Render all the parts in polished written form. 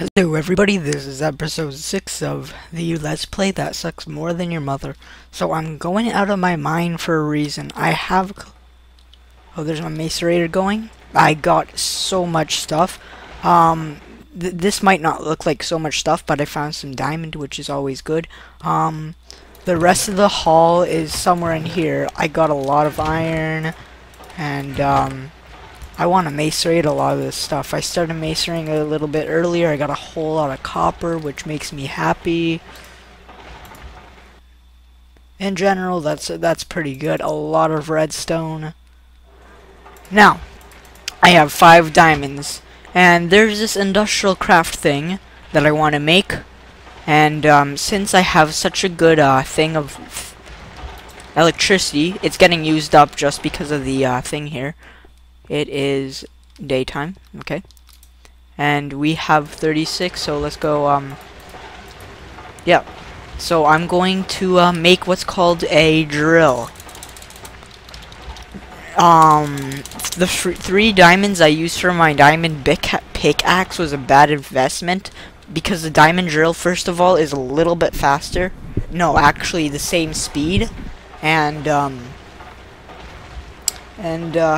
Hello everybody, this is episode 6 of the Let's Play That Sucks More Than Your Mother. So I'm going out of my mind for a reason. Oh, there's my macerator going. I got so much stuff. This might not look like so much stuff, but I found some diamond, which is always good. The rest of the haul is somewhere in here. I got a lot of iron, and I want to macerate a lot of this stuff. I started macerating a little bit earlier. I got a whole lot of copper, which makes me happy. In general, that's pretty good. A lot of redstone. Now, I have 5 diamonds, and there's this industrial craft thing that I want to make. And since I have such a good thing of electricity, it's getting used up just because of the thing here. It is daytime, okay, and we have 36, so let's go, yeah, so I'm going to, make what's called a drill. The 3 diamonds I used for my diamond pickaxe was a bad investment, because the diamond drill, first of all, is a little bit faster, no, actually the same speed, and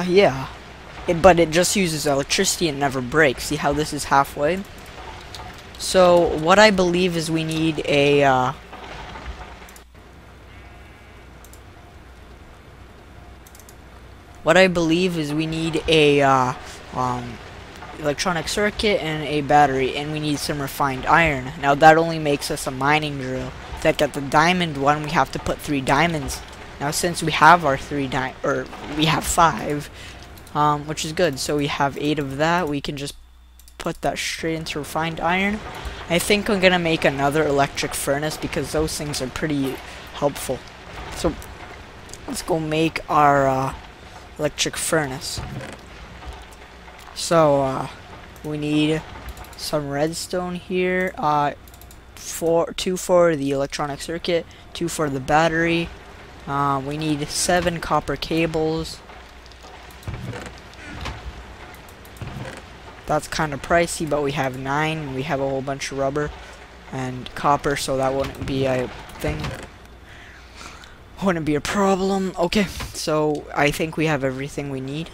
yeah. But it just uses electricity and never breaks. See how this is halfway? So what I believe is we need a electronic circuit and a battery, and we need some refined iron. Now that only makes us a mining drill. That got the diamond one, we have to put 3 diamonds. Now since we have our we have 5. Which is good. So we have 8 of that. We can just put that straight into refined iron. I think I'm gonna make another electric furnace because those things are pretty helpful. So let's go make our electric furnace. So we need some redstone here. 2 for the electronic circuit, 2 for the battery. We need 7 copper cables. That's kind of pricey, but we have 9. We have a whole bunch of rubber and copper, so that wouldn't be a thing. Wouldn't be a problem. Okay, so I think we have everything we need.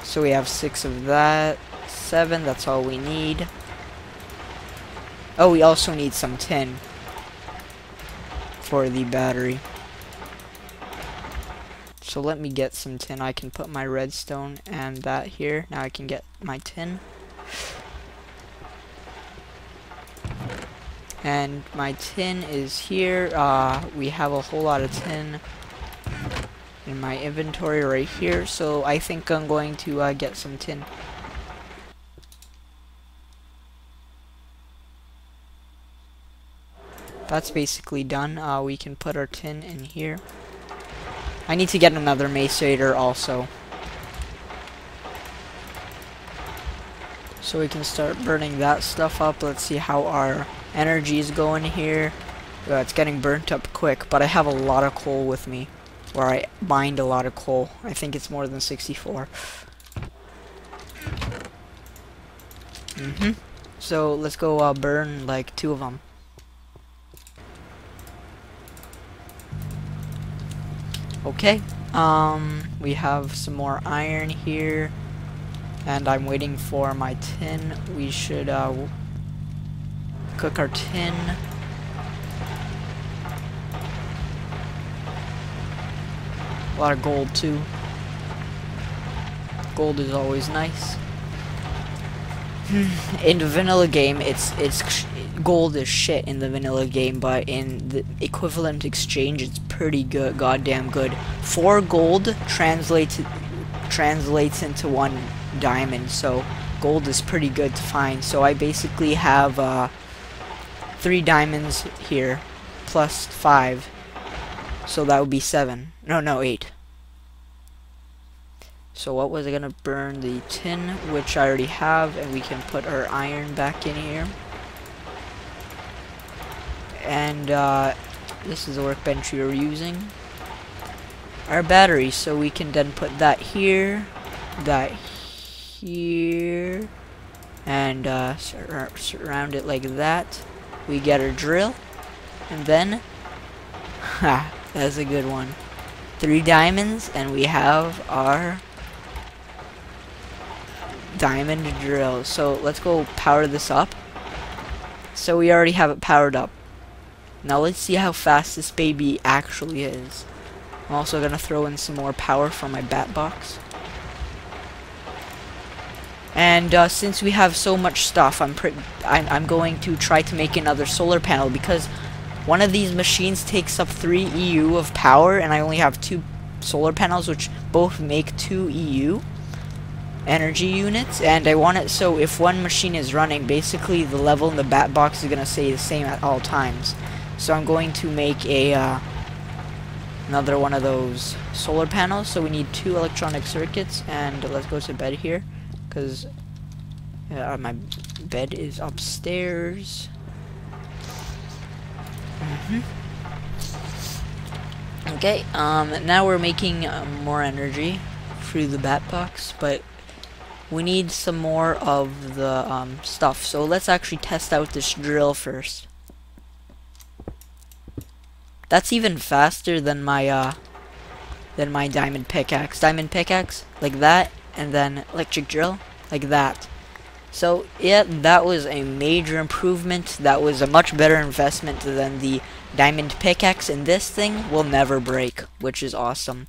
So we have 6 of that, 7, that's all we need. Oh, we also need some tin for the battery. So let me get some tin. I can put my redstone and that here. Now I can get my tin. And my tin is here. We have a whole lot of tin in my inventory right here. So I think I'm going to get some tin. That's basically done. We can put our tin in here. I need to get another macerator also, so we can start burning that stuff up. Let's see how our energy is going here. It's getting burnt up quick, but I have a lot of coal with me, or I mined a lot of coal. I think it's more than 64. So let's go burn like 2 of them. Okay, we have some more iron here, and I'm waiting for my tin. We should cook our tin. A lot of gold too. Gold is always nice. In the vanilla game, gold is shit in the vanilla game, but in the equivalent exchange, it's pretty good, goddamn good. 4 gold translates into 1 diamond, so gold is pretty good to find. So I basically have 3 diamonds here, plus 5, so that would be 7. No, 8. So what was I gonna burn? The tin, which I already have, and we can put our iron back in here. And this is the workbench we were using. Our battery, so we can then put that here, and surround it like that. We get our drill, and then, ha, that's a good one. 3 diamonds, and we have our diamond drill. So let's go power this up. So we already have it powered up. Now let's see how fast this baby actually is. I'm also gonna throw in some more power from my bat box. And since we have so much stuff, I'm going to try to make another solar panel, because one of these machines takes up 3 EU of power, and I only have 2 solar panels, which both make 2 EU energy units. And I want it so if one machine is running, basically the level in the bat box is gonna stay the same at all times. So I'm going to make a another one of those solar panels. So we need 2 electronic circuits, and let's go to bed here, because my bed is upstairs. Okay, now we're making more energy through the bat box, but we need some more of the stuff. So let's actually test out this drill first. That's even faster than my diamond pickaxe. Diamond pickaxe like that, and then electric drill like that. So yeah, that was a major improvement. That was a much better investment than the diamond pickaxe, and this thing will never break, which is awesome.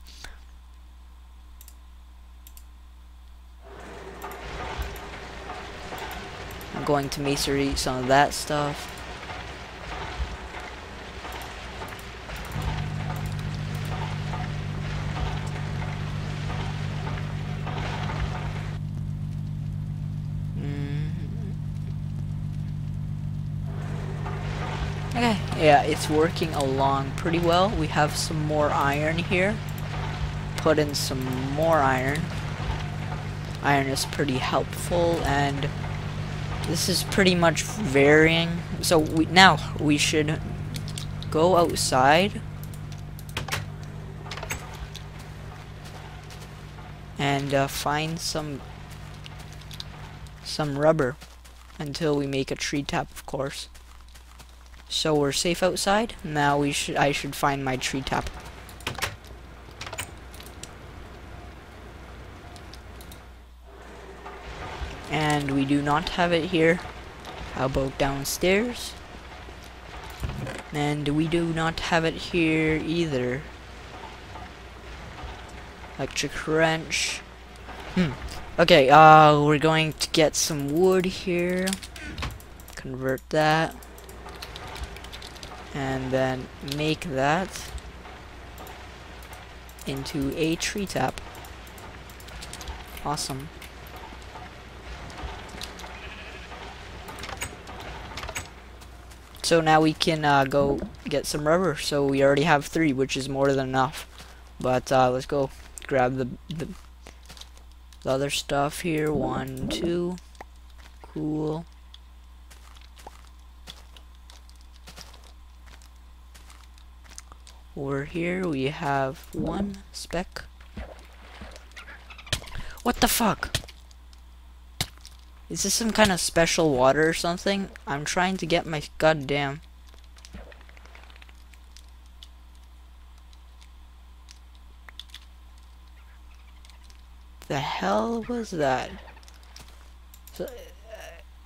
I'm going to masonry some of that stuff. Okay, yeah, it's working along pretty well. We have some more iron here. Put in some more iron. Iron is pretty helpful, and this is pretty much varying. So now we should go outside and find some rubber until we make a tree tap, of course. So we're safe outside. Now I should find my tree tap. And we do not have it here. How about downstairs? And we do not have it here either. Electric wrench. Okay, we're going to get some wood here. Convert that. And then make that into a tree tap. Awesome. So now we can go get some rubber. So we already have 3, which is more than enough. But let's go grab the other stuff here. 1, 2. Cool. Over here we have 1 speck. What the fuck? Is this some kind of special water or something? I'm trying to get my goddamn... The hell was that? So,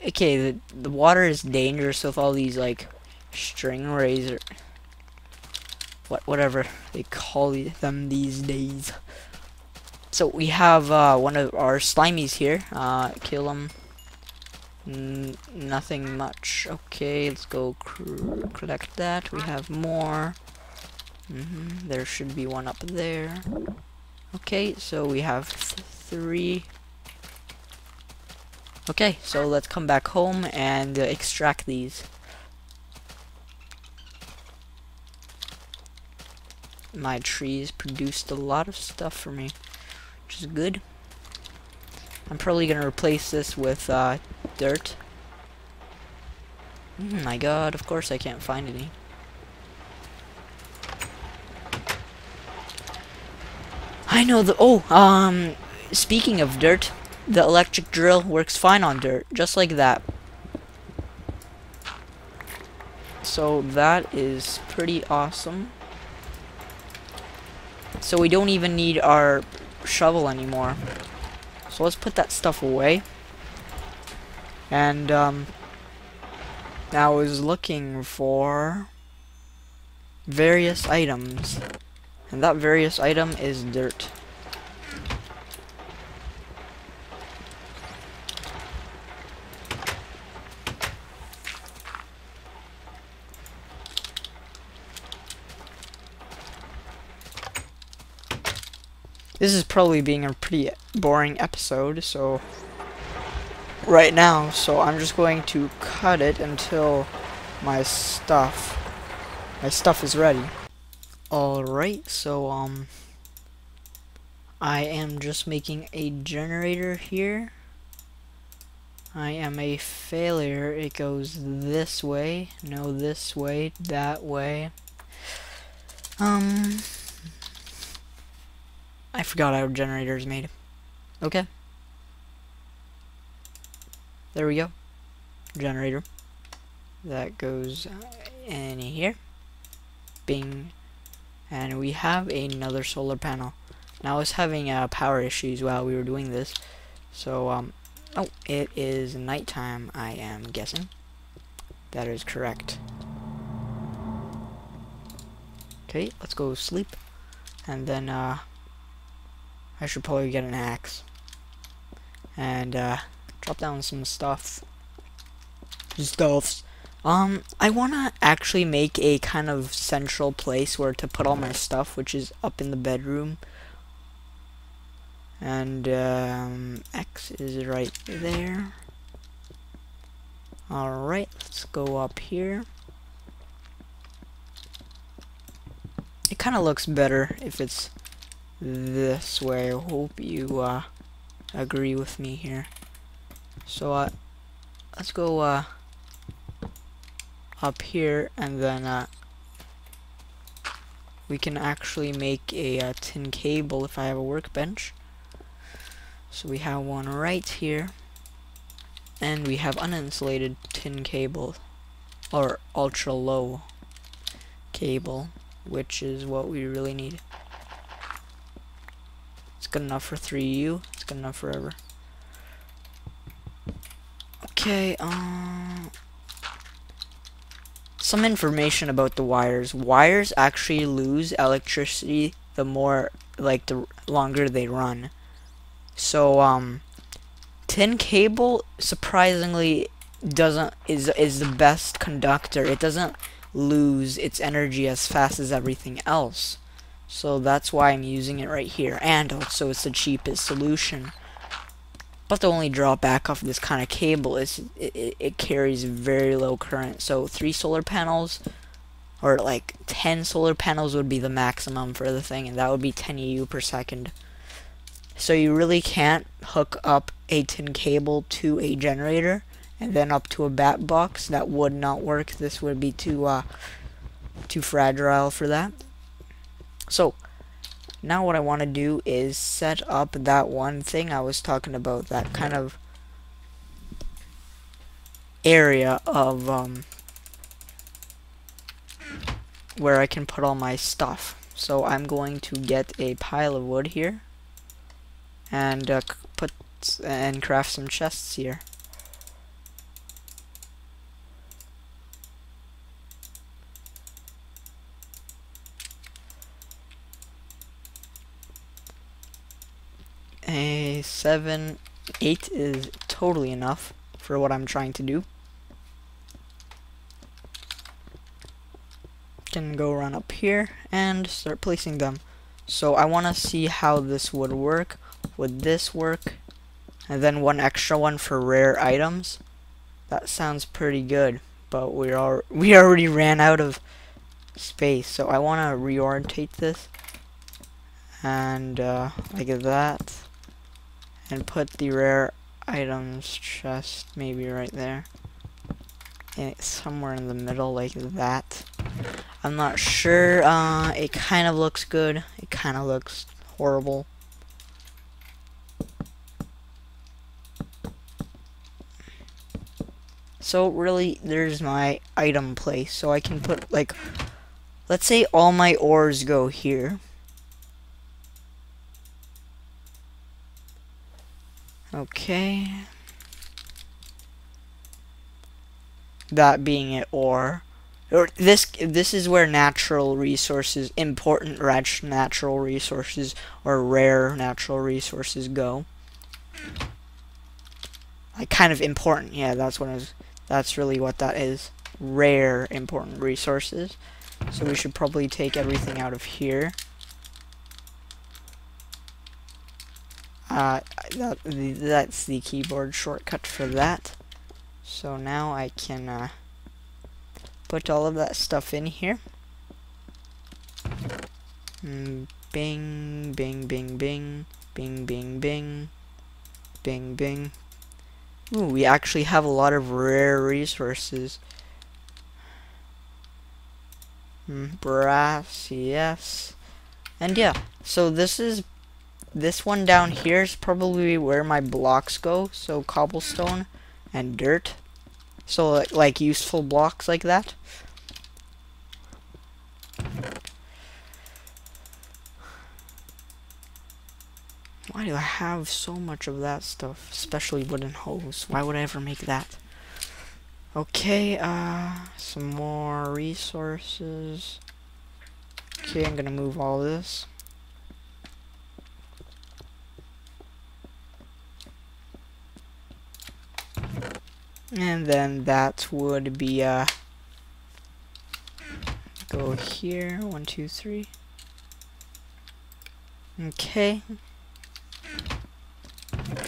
okay, the water is dangerous with all these like stingrays or whatever they call them these days. So we have one of our slimies here. Kill him. Nothing much. Okay, let's go collect that. We have more. There should be one up there. Okay, so we have 3. Okay, so let's come back home and extract these. My trees produced a lot of stuff for me, which is good. I'm probably gonna replace this with dirt. My god, of course I can't find any. I know the speaking of dirt, the electric drill works fine on dirt, just like that. So that is pretty awesome. So we don't even need our shovel anymore. So let's put that stuff away. And now I was looking for various items, and that various item is dirt. This is probably being a pretty boring episode, so right now, so I'm just going to cut it until my stuff is ready. Alright, so I am just making a generator here. I am a failure. It goes this way, no, this way, that way. I forgot how a generator is made. Okay. There we go. Generator. That goes in here. Bing. And we have another solar panel. Now I was having power issues while we were doing this. So, oh, it is nighttime, I am guessing. That is correct. Okay, let's go sleep. And then, I should probably get an axe. And, drop down some stuff. I wanna actually make a kind of central place where to put all my stuff, which is up in the bedroom. And, X is right there. Alright, let's go up here. It kinda looks better if it's this way. I hope you, agree with me here. So, let's go, up here, and then, we can actually make a, tin cable if I have a workbench. So we have one right here, and we have uninsulated tin cable, or ultra low cable, which is what we really need. It's good enough for 3U, it's good enough forever. Okay, some information about the wires. Wires actually lose electricity the more, like, the longer they run. So, tin cable surprisingly is the best conductor. It doesn't lose its energy as fast as everything else. So that's why I'm using it right here, and also it's the cheapest solution. But the only drawback of this kind of cable is it carries very low current. So 3 solar panels, or like 10 solar panels would be the maximum for the thing, and that would be 10 EU per second. So you really can't hook up a tin cable to a generator and then up to a bat box. That would not work. This would be too fragile for that. So now what I want to do is set up that one thing I was talking about, that kind of area of where I can put all my stuff. So I'm going to get a pile of wood here and craft some chests here. A 7, 8 is totally enough for what I'm trying to do. Can go run up here and start placing them. So I want to see how this would work. Would this work? And then one extra one for rare items. That sounds pretty good, but we already ran out of space. So I want to reorientate this and like that, and put the rare items chest maybe right there, and somewhere in the middle like that. I'm not sure. It kind of looks good. It kind of looks horrible. So really, there's my item place. So I can put, like, let's say all my ores go here. Okay. That being it, or this is where natural resources, important natural resources, or rare natural resources go. Like, kind of important, yeah, that's really what that is. Rare important resources. So we should probably take everything out of here. That's the keyboard shortcut for that. So now I can put all of that stuff in here. Bing, bing, bing, bing, bing, bing, bing, bing, bing. Ooh, we actually have a lot of rare resources. Brass, yes. And yeah, so this one down here is probably where my blocks go. So cobblestone and dirt. So like useful blocks like that. Why do I have so much of that stuff? Especially wooden hoes. Why would I ever make that? Okay, some more resources. Okay, I'm gonna move all this. And then that would be, go here, 1, 2, 3. Okay.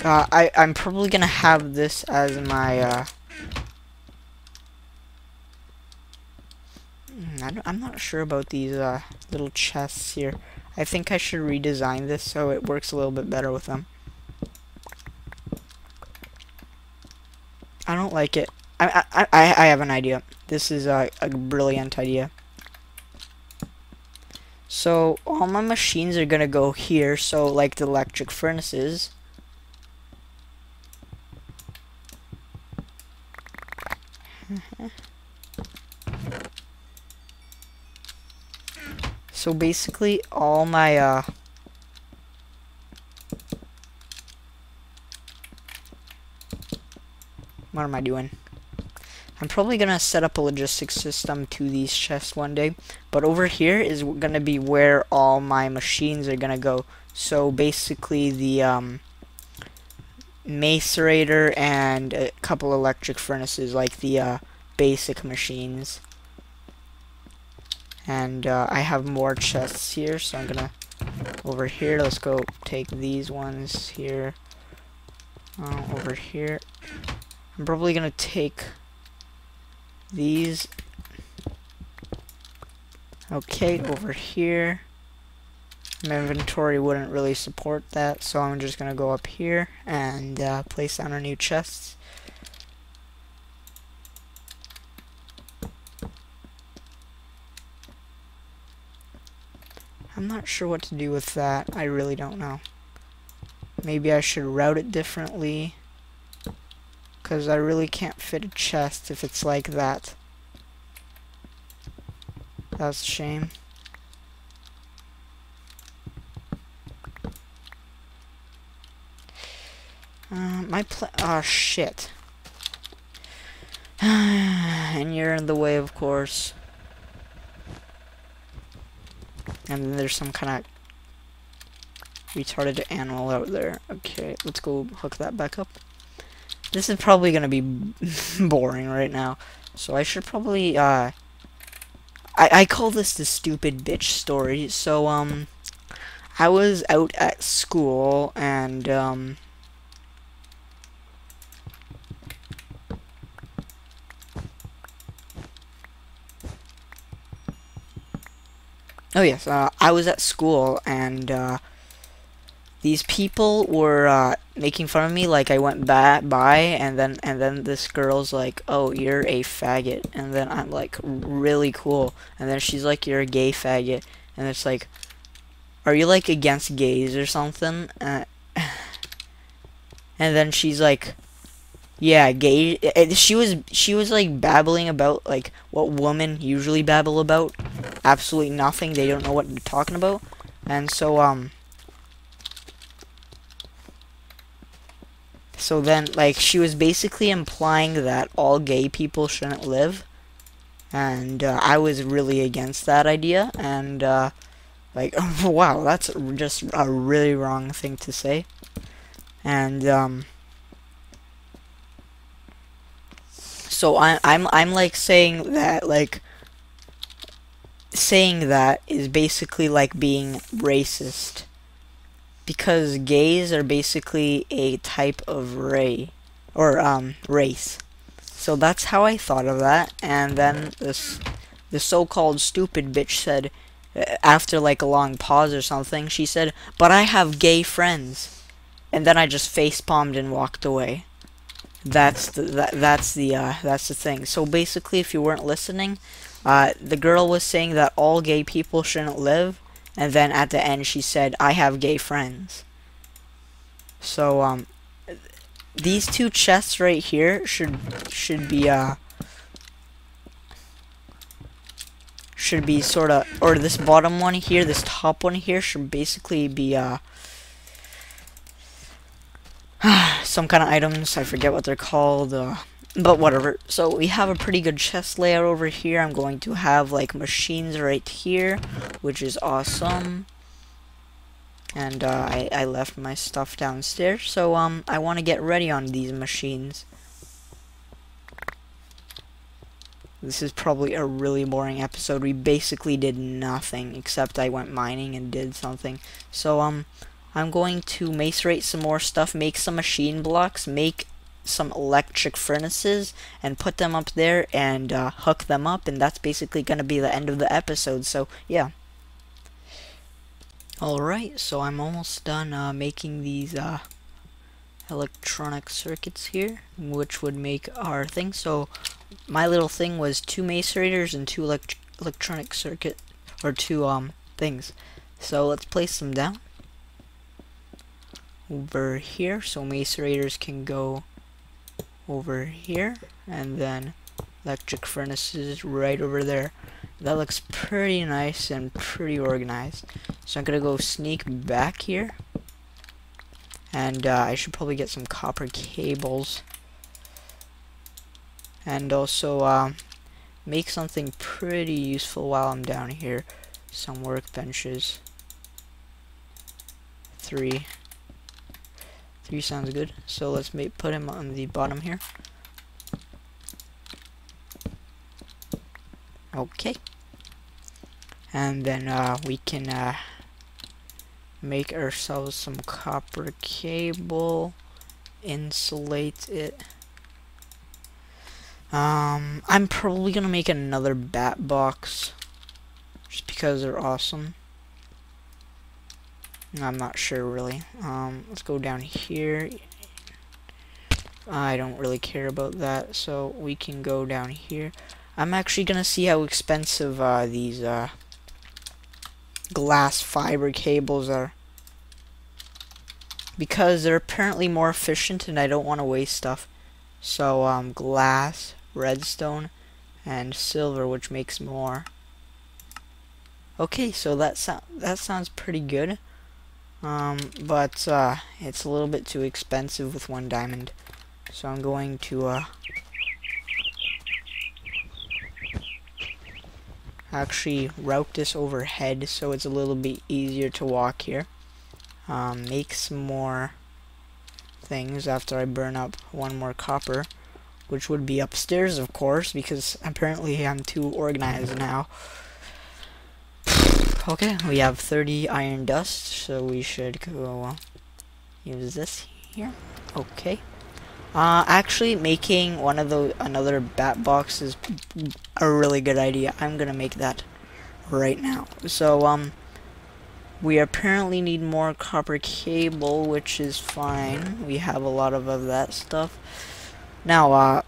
I'm probably gonna have this as my, I'm not sure about these, little chests here. I think I should redesign this so it works a little bit better with them. I don't like it. I have an idea. This is a brilliant idea. So all my machines are gonna go here. So like the electric furnaces. So basically all my what am I doing? I'm probably gonna set up a logistics system to these chests one day, but over here is gonna be where all my machines are gonna go. So basically the macerator and a couple electric furnaces, like the basic machines. And I have more chests here, so I'm gonna over here. Let's go take these ones here. Over here. I'm probably gonna take these. Okay, over here. My inventory wouldn't really support that, so I'm just gonna go up here and place down our new chests. I'm not sure what to do with that. I really don't know. Maybe I should route it differently, because I really can't fit a chest if it's like that. That's a shame. Oh shit. And you're in the way, of course. And then there's some kind of retarded animal out there. Okay, let's go hook that back up. This is probably gonna be boring right now, so I should probably I call this the stupid bitch story. So I was out at school and oh yes, I was at school and these people were making fun of me. Like I went by and then this girl's like, "Oh, you're a faggot," and then I'm like, "Really cool," and then she's like, "You're a gay faggot," and it's like, "Are you like against gays or something?" And then she's like, Yeah, gay. She was like babbling about like what women usually babble about. Absolutely nothing. They don't know what they're talking about. And so then like she was basically implying that all gay people shouldn't live, and I was really against that idea. And like wow, that's just a really wrong thing to say. And so I'm like saying that is basically like being racist, because gays are basically a type of race. So that's how I thought of that. And then the so-called stupid bitch said, after like a long pause or something, she said, "But I have gay friends." And then I just face palmed and walked away. That's the thing. So basically, if you weren't listening, the girl was saying that all gay people shouldn't live, and then at the end she said, "I have gay friends." So these two chests right here should be sort of, or this bottom one here, this top one here should basically be some kind of items. I forget what they're called, but whatever. So we have a pretty good chest layout over here. I'm going to have like machines right here, which is awesome. And I left my stuff downstairs, so I want to get ready on these machines. This is probably a really boring episode. We basically did nothing except I went mining and did something. So I'm going to macerate some more stuff, make some machine blocks, make some electric furnaces, and put them up there and hook them up, and that's basically going to be the end of the episode. So yeah. Alright, so I'm almost done making these electronic circuits here, which would make our thing. So my little thing was 2 macerators and 2 electronic circuit, or 2 things. So let's place them down over here, so macerators can go over here, and then electric furnaces right over there. That looks pretty nice and pretty organized. So I'm gonna go sneak back here, and I should probably get some copper cables, and also make something pretty useful while I'm down here. Some workbenches. 3 sounds good. So let's put him on the bottom here. Okay. And then we can make ourselves some copper cable, insulate it. I'm probably gonna make another bat box just because they're awesome. I'm not sure really. Let's go down here. I don't really care about that, so we can go down here. I'm actually gonna see how expensive these glass fiber cables are, because they're apparently more efficient and I don't want to waste stuff. So glass, redstone, and silver, which makes more. Okay, so that sounds pretty good. But it's a little bit too expensive with 1 diamond. So I'm going to actually route this overhead so it's a little bit easier to walk here. Make some more things after I burn up 1 more copper, which would be upstairs, of course, because apparently I'm too organized now. Okay, we have 30 iron dust, so we should go use this here. Okay. Actually, making another bat box is a really good idea. I'm gonna make that right now. So we apparently need more copper cable, which is fine. We have a lot of that stuff. Now,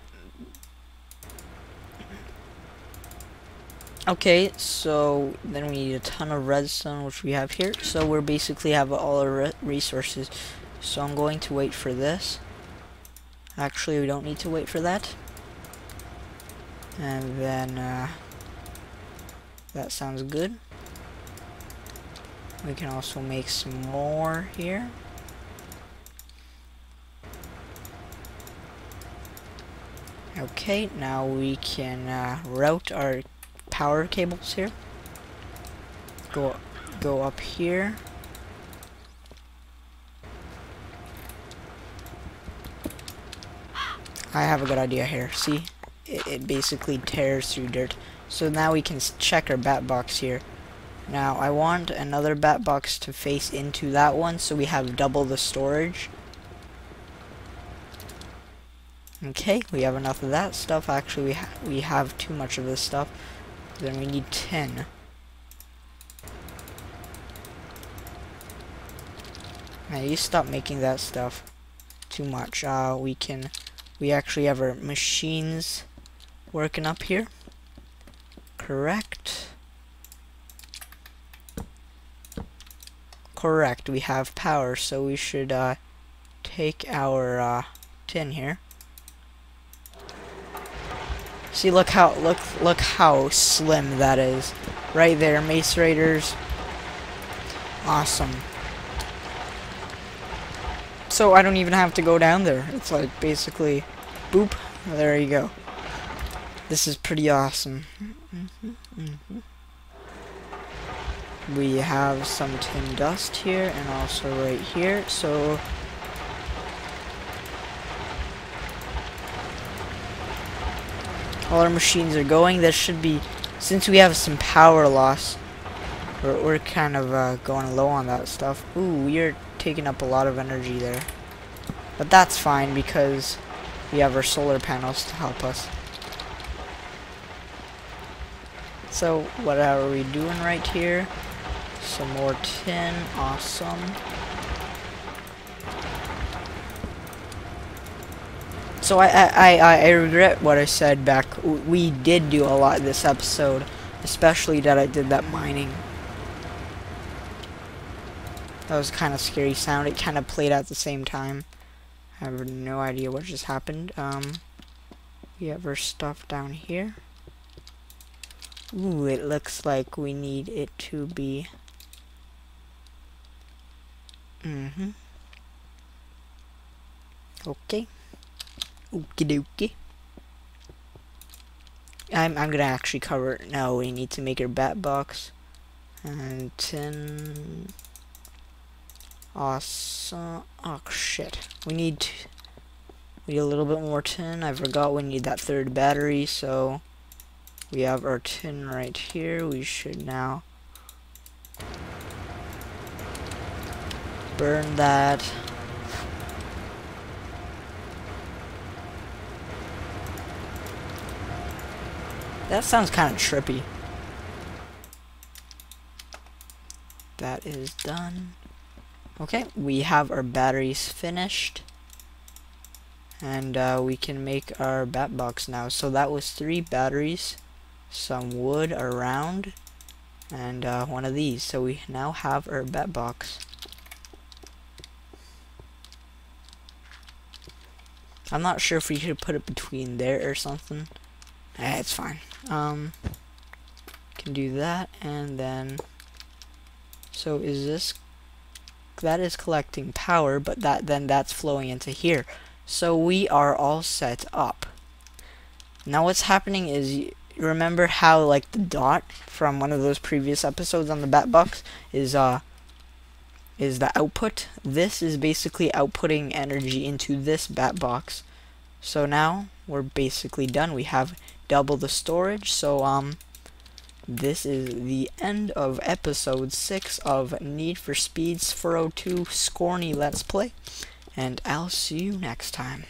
okay, so then we need a ton of redstone, which we have here. So we're basically have all our resources. So I'm going to wait for this. Actually, we don't need to wait for that. And then, that sounds good. We can also make some more here. Okay, now we can route our power cables here. Go up here. I have a good idea here. See? It basically tears through dirt. So now we can check our bat box here. Now I want another bat box to face into that one so we have double the storage. Okay, we have enough of that stuff. Actually, we have too much of this stuff. Then we need 10. Now you stop making that stuff too much. We actually have our machines working up here. Correct. Correct, we have power, so we should take our tin here. See, look how slim that is. Right there, Mace Raiders. Awesome. So I don't even have to go down there. It's like basically, boop, there you go. This is pretty awesome. We have some tin dust here and also right here, so all our machines are going. There should be, since we have some power loss, we're kind of going low on that stuff. Ooh, we're taking up a lot of energy there. But that's fine because we have our solar panels to help us. So, what are we doing right here? Some more tin, awesome. So I regret what I said back. We did do a lot this episode, especially that I did that mining. That was kind of scary sound. It kind of played at the same time. I have no idea what just happened. We have our stuff down here. Ooh, it looks like we need it to be. Okay. Okie dokie. I'm gonna actually cover it. No, we need to make our bat box. And tin. Awesome. Oh shit. We need a little bit more tin. I forgot we need that third battery, so we have our tin right here. We should now burn that. That sounds kind of trippy. That is done. Okay, we have our batteries finished. And we can make our bat box now. So that was 3 batteries, some wood around, and one of these. So we now have our bat box. I'm not sure if we could put it between there or something. It's fine. Can do that, and then so is this, that is collecting power, but that's flowing into here. So we are all set up. Now what's happening is, you remember how like the dot from one of those previous episodes on the bat box is the output? This is basically outputting energy into this bat box. So now we're basically done. We have double the storage. So this is the end of episode 6 of Need for Speed's 402 Scorny Let's Play, and I'll see you next time.